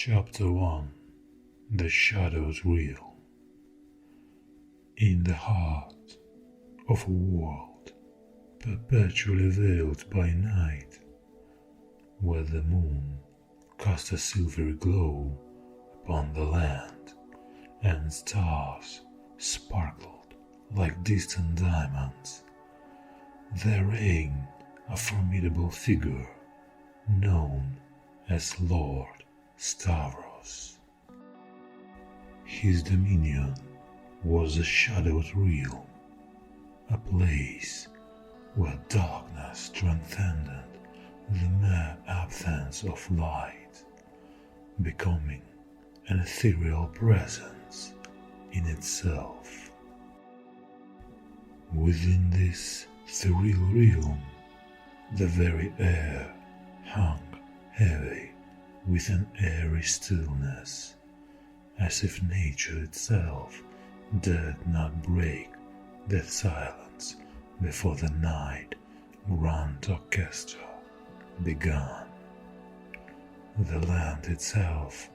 Chapter 1. The Shadows Reel. In the heart of a world perpetually veiled by night, where the moon cast a silvery glow upon the land, and stars sparkled like distant diamonds, there reigned a formidable figure known as Lord Stavros. His dominion was a shadowed realm, a place where darkness transcended the mere absence of light, becoming an ethereal presence in itself. Within this surreal realm, the very air hung heavy with an airy stillness, as if nature itself dared not break that silence before the night grand orchestra began. The land itself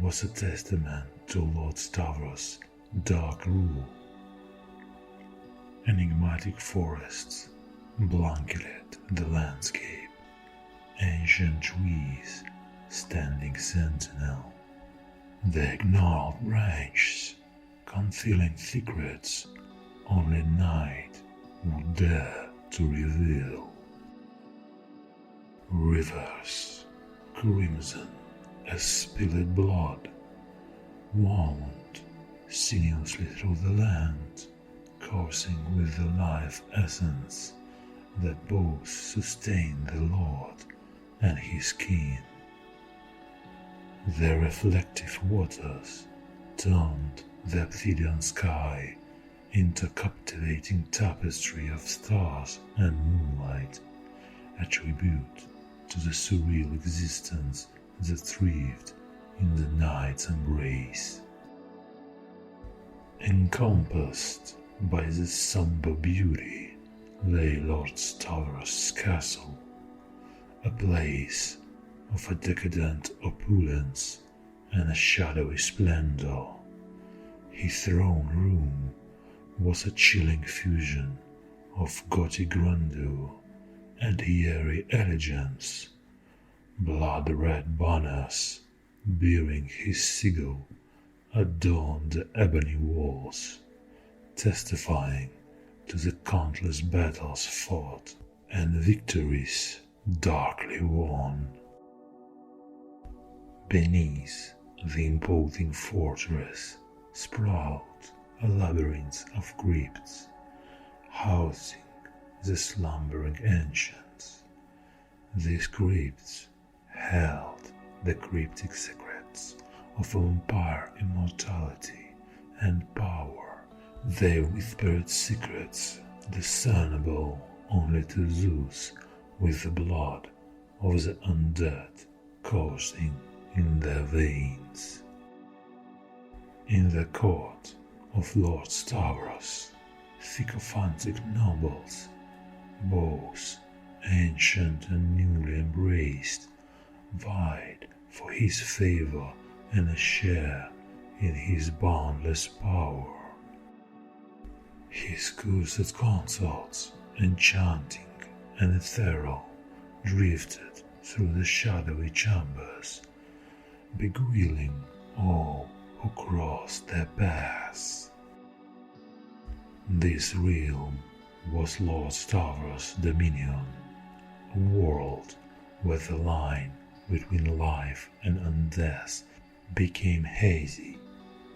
was a testament to Lord Stavros' dark rule. Enigmatic forests blanketed the landscape, ancient trees standing sentinel, their gnarled branches concealing secrets only night would dare to reveal. Rivers, crimson as spilled blood, wound sinuously through the land, coursing with the life essence that both sustained the Lord and his kin. Their reflective waters turned the obsidian sky into a captivating tapestry of stars and moonlight, a tribute to the surreal existence that thrived in the night's embrace. Encompassed by this somber beauty lay Lord Stavros' castle, a place of a decadent opulence and a shadowy splendor. His throne room was a chilling fusion of Gothic grandeur and eerie elegance. Blood-red banners bearing his sigil adorned the ebony walls, testifying to the countless battles fought and victories darkly won. Beneath the imposing fortress sprawled a labyrinth of crypts, housing the slumbering ancients. These crypts held the cryptic secrets of vampire immortality and power. They whispered secrets discernible only to Zeus, with the blood of the undead coursing in their veins. In the court of Lord Stavros, sycophantic nobles, both ancient and newly embraced, vied for his favor and a share in his boundless power. His cursed consorts, enchanting and ethereal, drifted through the shadowy chambers, beguiling all who crossed their paths. This realm was Lord Stavros' dominion, a world where the line between life and undeath became hazy,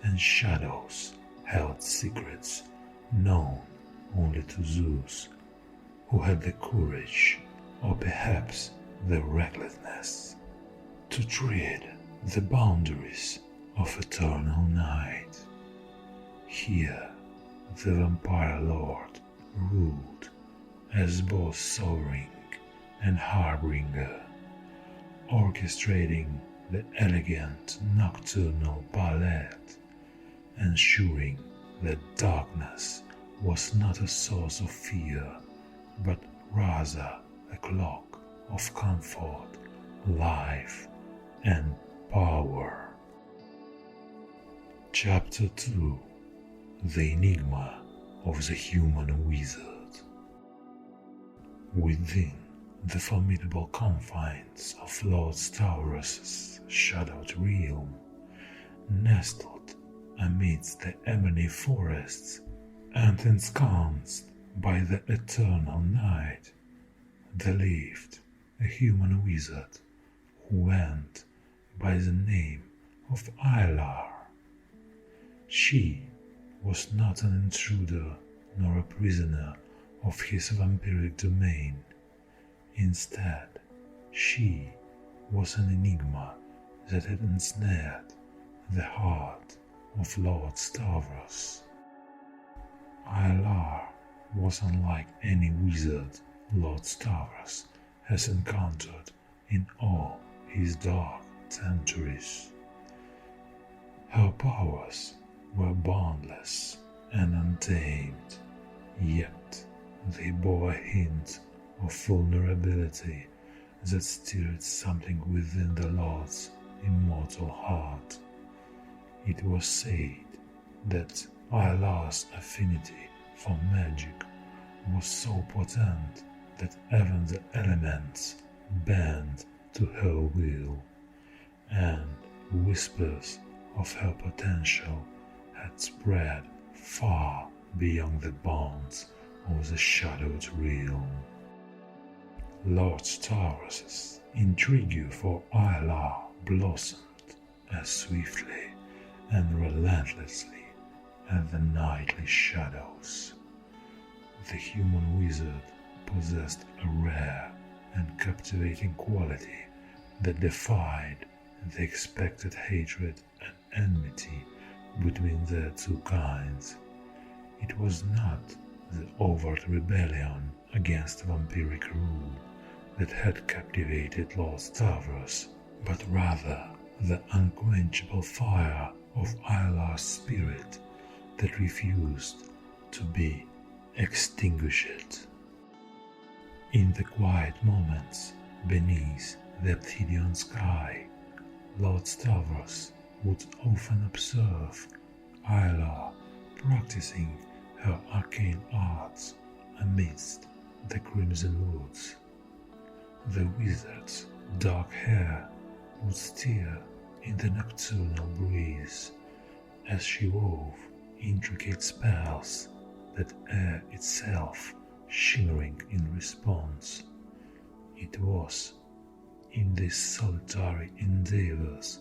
and shadows held secrets known only to Zeus, who had the courage, or perhaps the recklessness, to tread the boundaries of eternal night. Here the vampire lord ruled as both sovereign and harbinger, orchestrating the elegant nocturnal ballet, ensuring that darkness was not a source of fear, but rather a clock of comfort, life, and power. Chapter 2: The Enigma of the Human Wizard. Within the formidable confines of Lord Stavros' shadowed realm, nestled amidst the ebony forests and ensconced by the eternal night, there lived a human wizard who went by the name of Ilar. She was not an intruder nor a prisoner of his vampiric domain. Instead, she was an enigma that had ensnared the heart of Lord Stavros. Ilar was unlike any wizard Lord Stavros has encountered in all his dark centuries. Her powers were boundless and untamed, yet they bore a hint of vulnerability that stirred something within the Lord's immortal heart. It was said that Ilar's affinity for magic was so potent that even the elements bent to her will, and whispers of her potential had spread far beyond the bounds of the shadowed realm. Lord Stavros' intrigue for Ilar blossomed as swiftly and relentlessly as the nightly shadows. The human wizard possessed a rare and captivating quality that defied the expected hatred and enmity between their two kinds. It was not the overt rebellion against vampiric rule that had captivated Lord Stavros, but rather the unquenchable fire of Ilar's spirit that refused to be extinguished. In the quiet moments beneath the obsidian sky, Lord Stavros would often observe Ilar practicing her arcane arts amidst the crimson woods. The wizard's dark hair would stir in the nocturnal breeze as she wove intricate spells, that air itself shimmering in response. It was in these solitary endeavors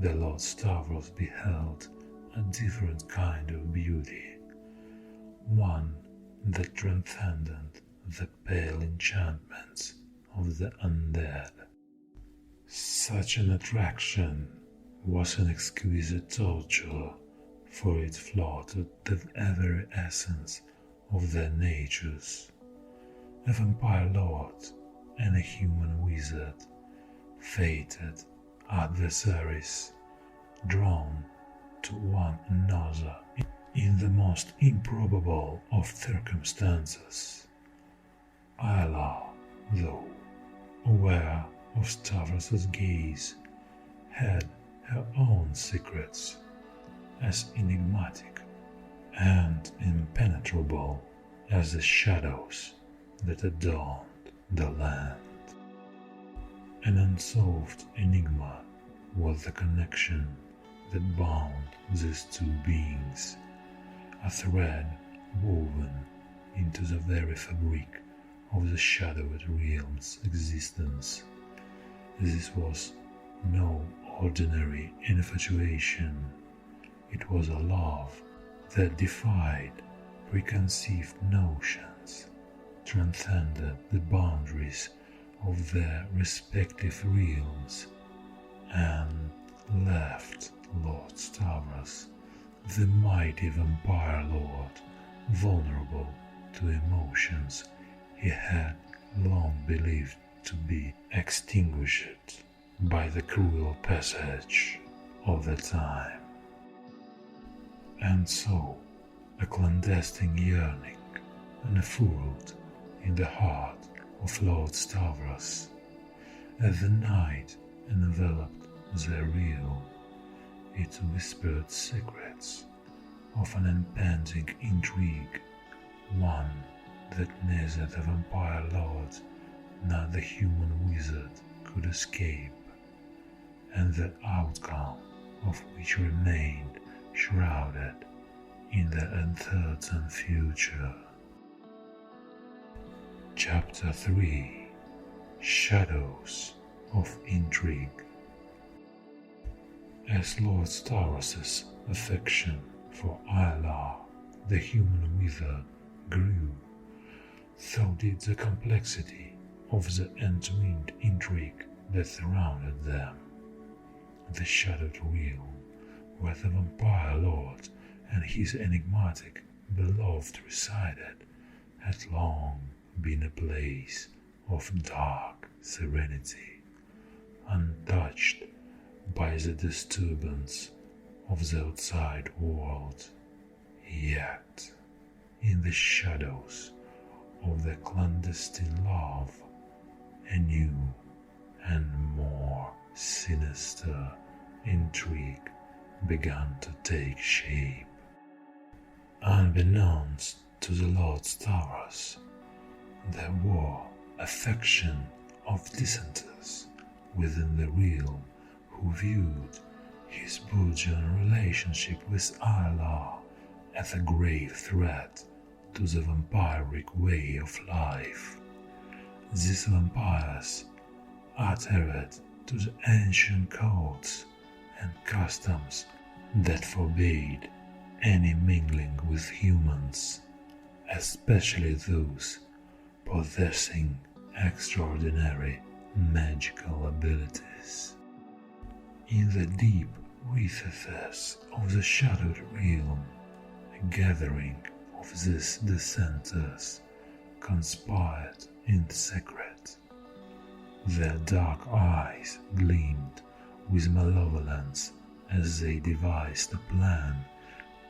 the Lord Stavros beheld a different kind of beauty, one that transcended the pale enchantments of the undead. Such an attraction was an exquisite torture, for it flouted the very essence of their natures. A vampire lord and a human wizard, fated adversaries, drawn to one another in the most improbable of circumstances. Ilar, though aware of Stavros' gaze, had her own secrets, as enigmatic and impenetrable as the shadows that adorned the land. An unsolved enigma was the connection that bound these two beings, a thread woven into the very fabric of the shadowed realm's existence. This was no ordinary infatuation. It was a love that defied preconceived notions, transcended the boundaries of their respective realms, and left Lord Stavros, the mighty vampire lord, vulnerable to emotions he had long believed to be extinguished by the cruel passage of the time. And so, a clandestine yearning unfurled in the heart of Lord Stavros, as the night enveloped the real. It whispered secrets of an impending intrigue, one that neither the vampire lord nor the human wizard could escape, and the outcome of which remained shrouded in the uncertain future. Chapter 3: Shadows of Intrigue. As Lord Stavros' affection for Ayla, the human wizard, grew, so did the complexity of the entwined intrigue that surrounded them. The shadowed realm, where the vampire lord and his enigmatic beloved resided, had long been a place of dark serenity, untouched by the disturbance of the outside world. Yet, in the shadows of the clandestine love, a new and more sinister intrigue began to take shape. Unbeknownst to the Lord Stavros, there were a faction of dissenters within the realm who viewed his burgeoning relationship with Ayla as a grave threat to the vampiric way of life. These vampires adhered to the ancient codes and customs that forbade any mingling with humans, especially those possessing extraordinary magical abilities. In the deep recesses of the shadowed realm, a gathering of these dissenters conspired in secret. Their dark eyes gleamed with malevolence as they devised a plan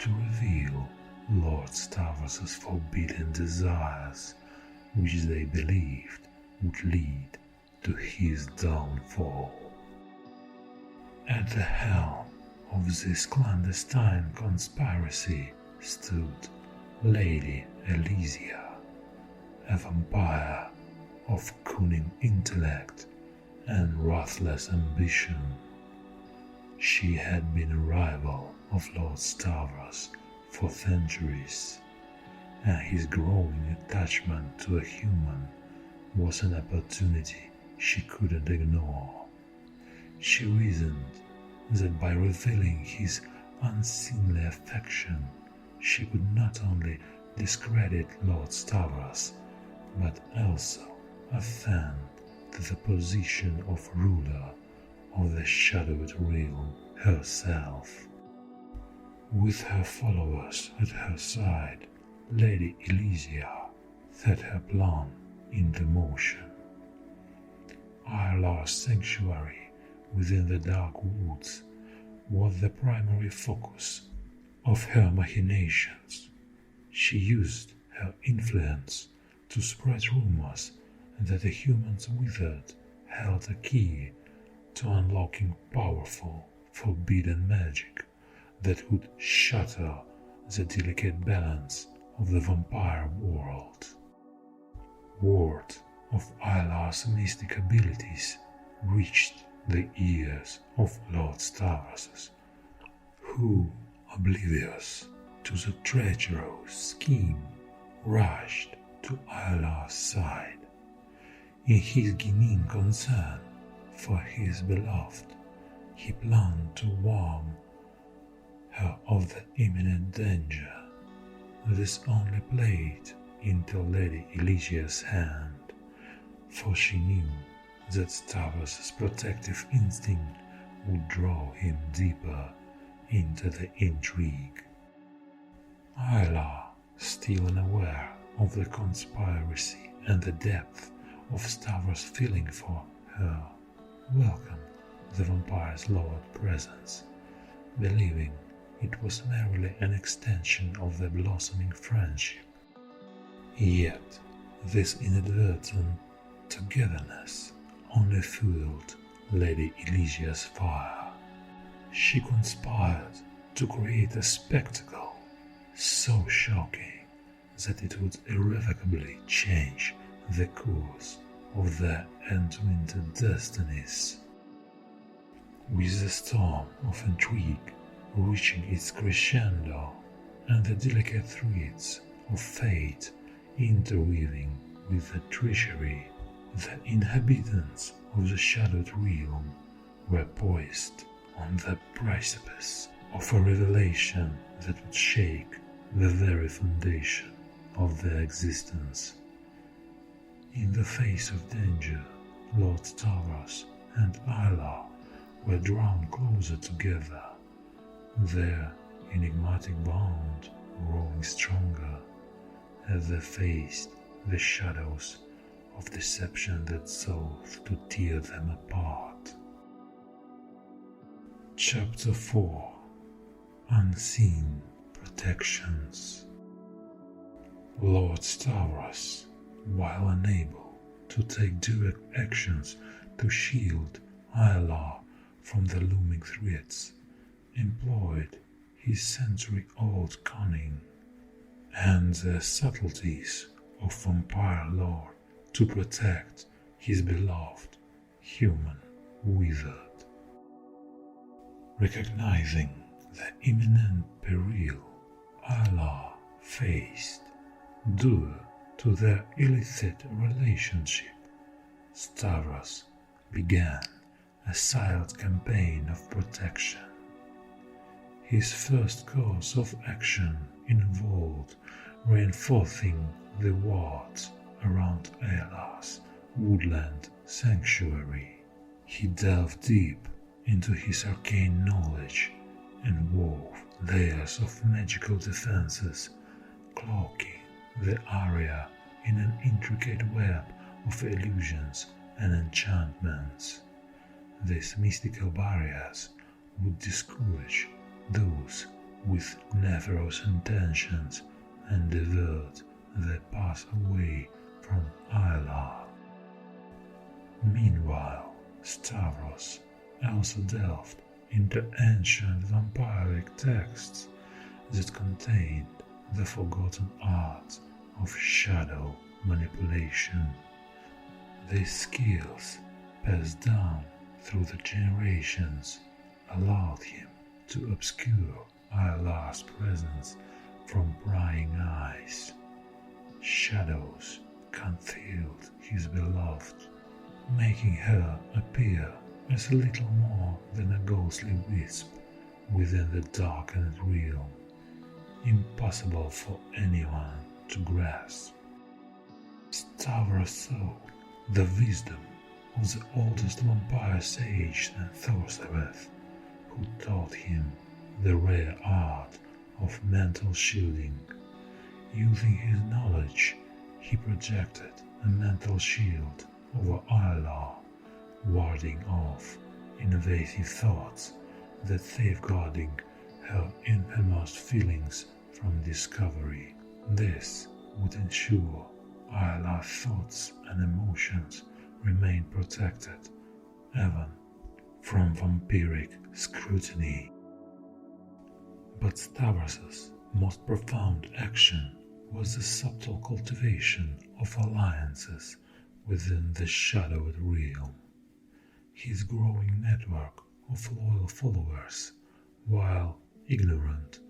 to reveal Lord Stavros' forbidden desires, which they believed would lead to his downfall. At the helm of this clandestine conspiracy stood Lady Elysia, a vampire of cunning intellect and ruthless ambition. She had been a rival of Lord Stavros for centuries, and his growing attachment to a human was an opportunity she couldn't ignore. She reasoned that by revealing his unseemly affection, she would not only discredit Lord Stavros, but also ascend to the position of ruler of the shadowed realm herself. With her followers at her side, Lady Elysia set her plan into motion. Ayla's sanctuary within the dark woods was the primary focus of her machinations. She used her influence to spread rumors that the human's wizard held a key to unlocking powerful, forbidden magic that would shatter the delicate balance of the vampire world. Word of Ayla's mystic abilities reached the ears of Lord Stavros, who, oblivious to the treacherous scheme, rushed to Ayla's side. In his genuine concern for his beloved, he planned to warn her of the imminent danger. This only played into Lady Elysia's hand, for she knew that Stavros' protective instinct would draw him deeper into the intrigue. Ayla, still unaware of the conspiracy and the depth of Stavros' feeling for her, welcomed the vampire's lowered presence, believing it was merely an extension of their blossoming friendship. Yet this inadvertent togetherness only fueled Lady Elysia's fire. She conspired to create a spectacle so shocking that it would irrevocably change the course of their entwined destinies. With the storm of intrigue reaching its crescendo and the delicate threads of fate interweaving with the treachery, the inhabitants of the shadowed realm were poised on the precipice of a revelation that would shake the very foundation of their existence. In the face of danger, Lord Tavros and Isla were drawn closer together, their enigmatic bond growing stronger as they faced the shadows of deception that sought to tear them apart. Chapter 4. Unseen Protections. Lord Stavros, while unable to take direct actions to shield Isla from the looming threats, employed his century-old cunning and the subtleties of vampire lore to protect his beloved human wizard. Recognizing the imminent peril Isla faced due to their illicit relationship, Stavros began a silent campaign of protection. His first course of action involved reinforcing the wards around Isla's woodland sanctuary. He delved deep into his arcane knowledge and wove layers of magical defenses, cloaking the area in an intricate web of illusions and enchantments. These mystical barriers would discourage those with nefarious intentions and divert their path away from Isla. Meanwhile, Stavros also delved into ancient vampiric texts that contained the forgotten art of shadow manipulation. These skills, passed down through the generations, allowed him to obscure Isla's presence from prying eyes. Shadows concealed his beloved, making her appear as little more than a ghostly wisp within the darkened realm, impossible for anyone to grasp. Stavros saw the wisdom of the oldest vampire sage and sorceress, who taught him the rare art of mental shielding. Using his knowledge, he projected a mental shield over Isla, warding off invasive thoughts that safeguarding her innermost feelings from discovery. This would ensure Isla's thoughts and emotions remain protected, even from vampiric scrutiny. But Stavros's most profound action was the subtle cultivation of alliances within the shadowed realm. His growing network of loyal followers, while ignorant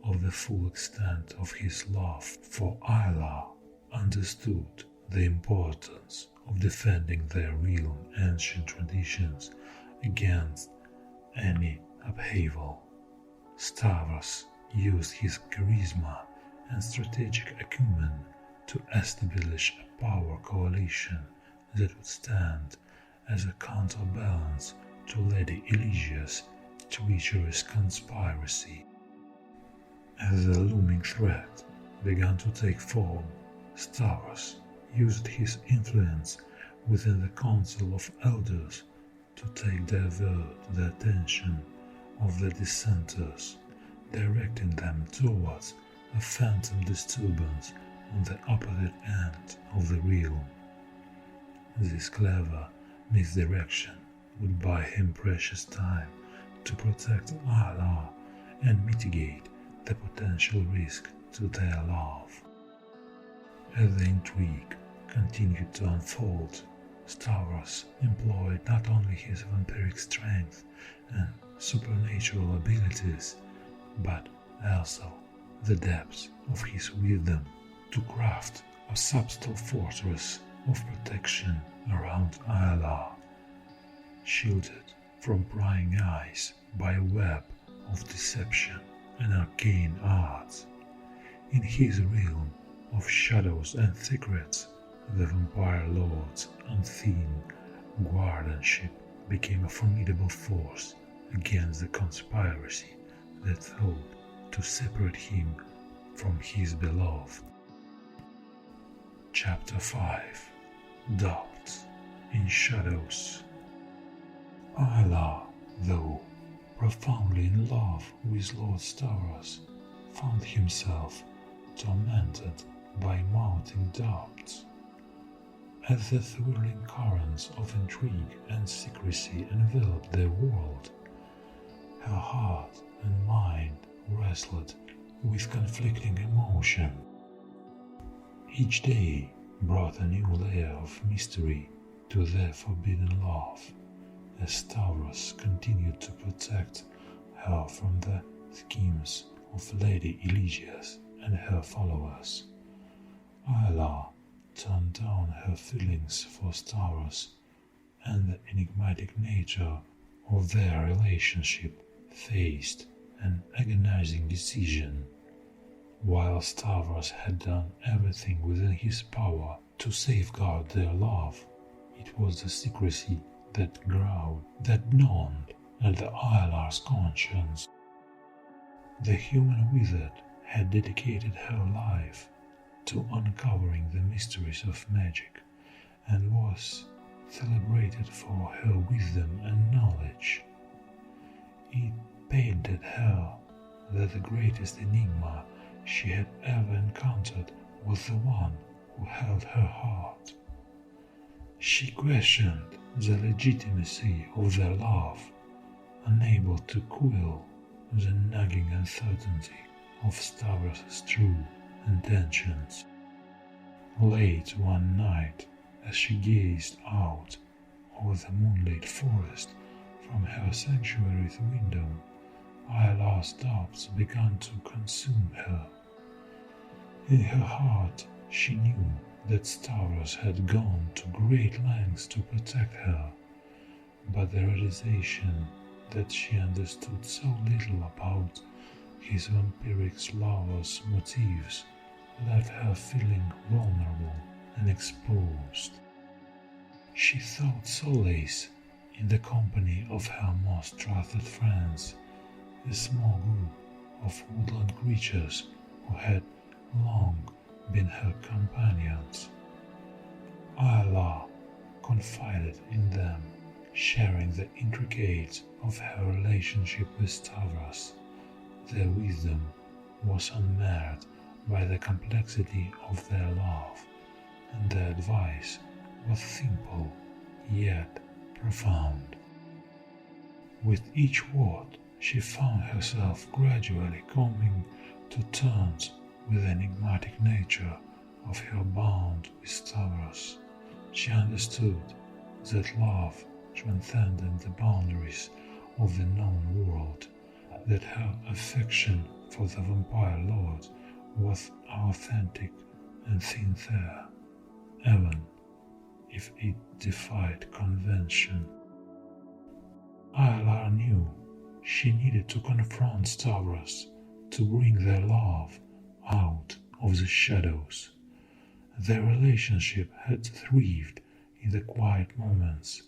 of the full extent of his love for Isla, understood the importance of defending their realm ancient traditions against any upheaval. Stavros used his charisma and strategic acumen to establish a power coalition that would stand as a counterbalance to Lady Elysia's treacherous conspiracy. As the looming threat began to take form, Stavros used his influence within the Council of Elders to divert the attention of the dissenters, directing them towards a phantom disturbance on the opposite end of the realm. This clever misdirection would buy him precious time to protect Ayla and mitigate the potential risk to their love. As the intrigue continued to unfold, Stavros employed not only his vampiric strength and supernatural abilities, but also the depths of his wisdom to craft a subtle fortress of protection around Ayla, shielded from prying eyes by a web of deception and arcane arts. In his realm of shadows and secrets, the vampire lord's unseen guardianship became a formidable force against the conspiracy that sought to separate him from his beloved. Chapter 5 Doubts in Shadows. Ayla, though profoundly in love with Lord Stavros, found himself tormented by mounting doubts. As the swirling currents of intrigue and secrecy enveloped their world, her heart and mind wrestled with conflicting emotion. Each day brought a new layer of mystery to their forbidden love, as Stavros continued to protect her from the schemes of Lady Eligius and her followers. Ayla toned down her feelings for Stavros, and the enigmatic nature of their relationship faced an agonizing decision. While Stavros had done everything within his power to safeguard their love, it was the secrecy that gnawed at the Aylar's conscience. The human wizard had dedicated her life to uncovering the mysteries of magic and was celebrated for her wisdom and knowledge. It pained her that the greatest enigma she had ever encountered was the one who held her heart. She questioned the legitimacy of their love, unable to quell the nagging uncertainty of Stavros' true intentions. Late one night, as she gazed out over the moonlit forest from her sanctuary's window, Ayla's doubts began to consume her. In her heart, she knew that Stavros had gone to great lengths to protect her, but the realization that she understood so little about his vampiric lover's motives left her feeling vulnerable and exposed. She sought solace in the company of her most trusted friends, a small group of woodland creatures who had long been her companions. Ayla confided in them, sharing the intricacies of her relationship with Stavros. Their wisdom was unmarred by the complexity of their love, and their advice was simple yet profound. With each word, she found herself gradually coming to terms with the enigmatic nature of her bond with Stavros. She understood that love transcended the boundaries of the known world, that her affection for the vampire lord was authentic and sincere, even if it defied convention. Ayla knew she needed to confront Stavros to bring their love out of the shadows. Their relationship had thrived in the quiet moments,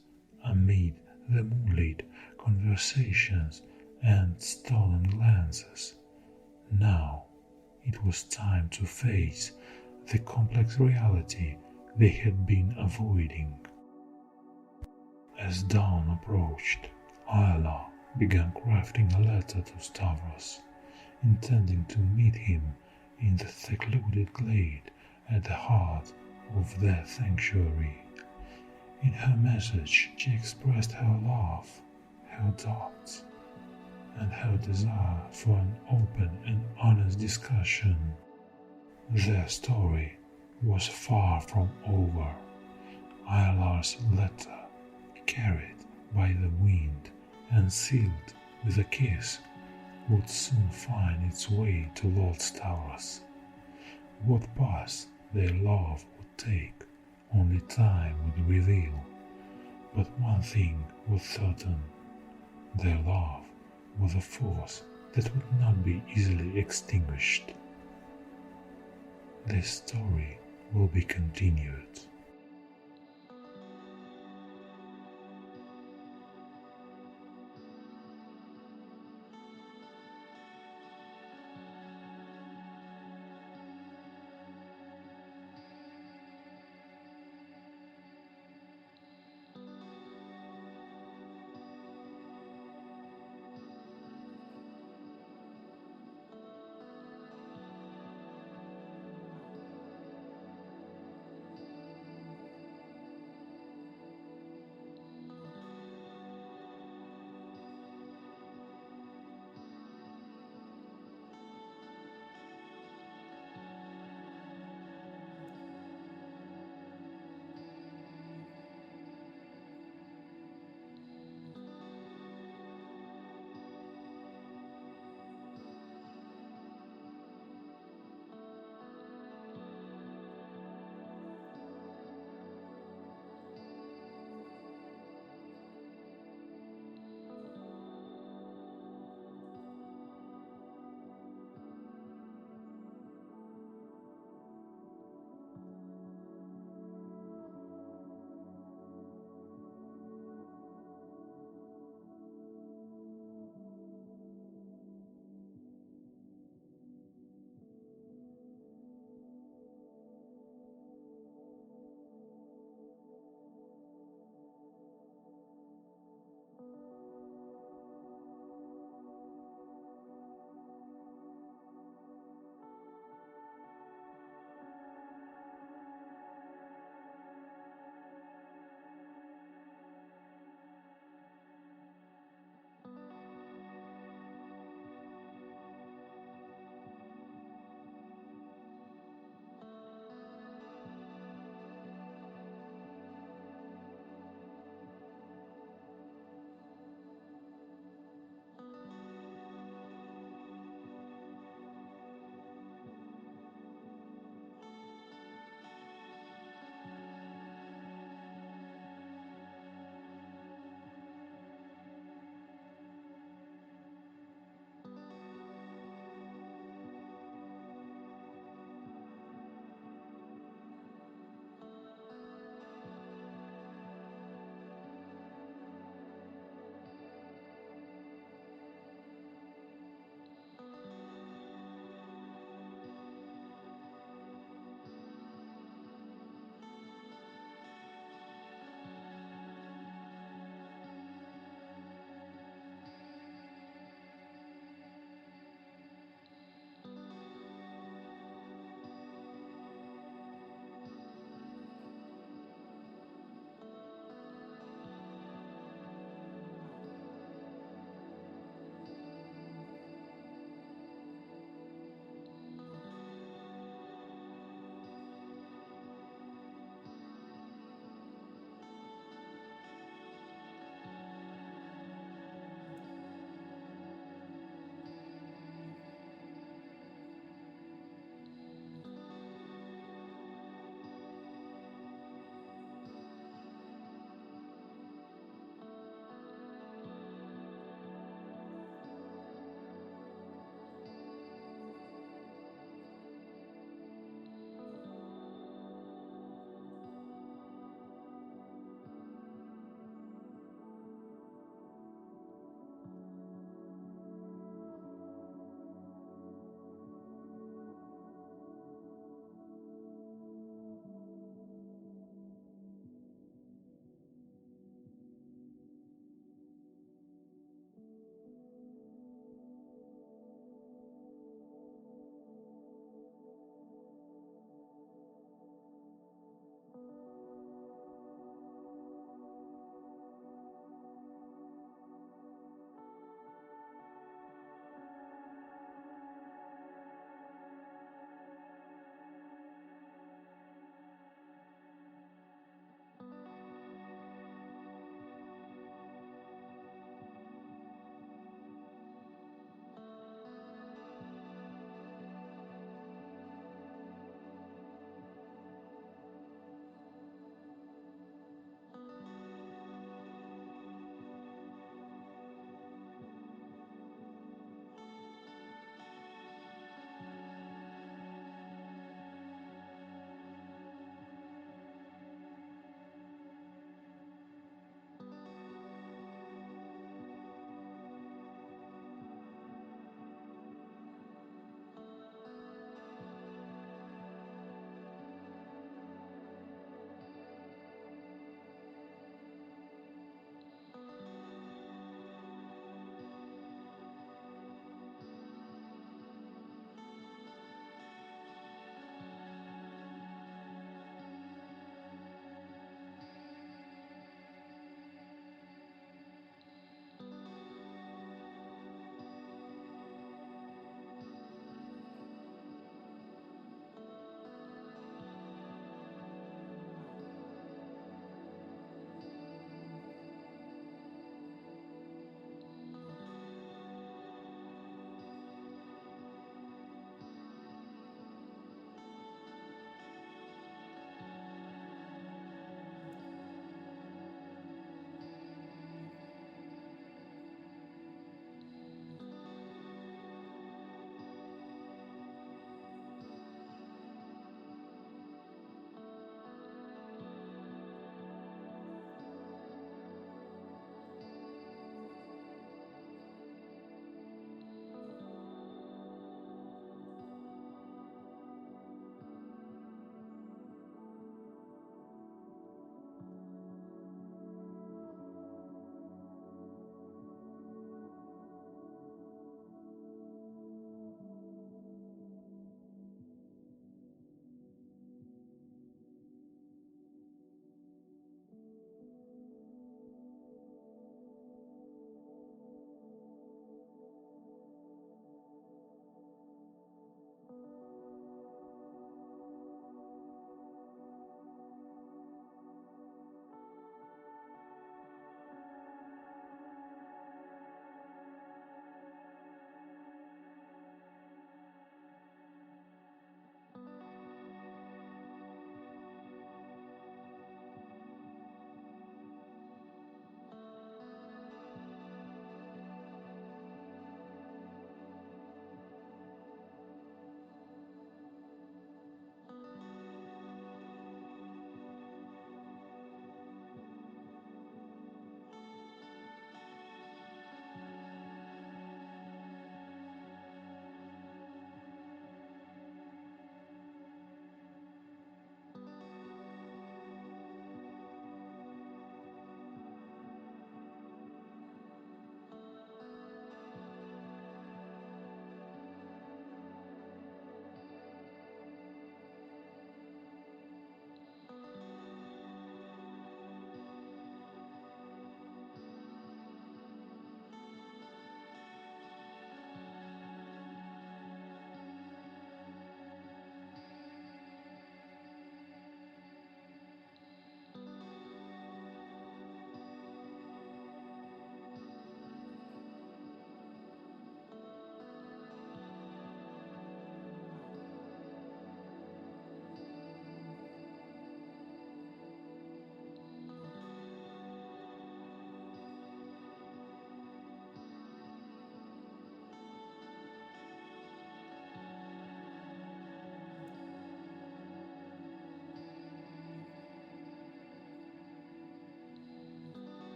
amid the moonlit conversations and stolen glances. Now it was time to face the complex reality they had been avoiding. As dawn approached, Ayla began crafting a letter to Stavros, intending to meet him in the secluded glade at the heart of their sanctuary. In her message, she expressed her love, her doubts, and her desire for an open and honest discussion. Their story was far from over. Aylar's letter, carried by the wind and sealed with a kiss, would soon find its way to Lord Stavros. What path their love would take, only time would reveal. But one thing was certain: their love was a force that would not be easily extinguished. This story will be continued.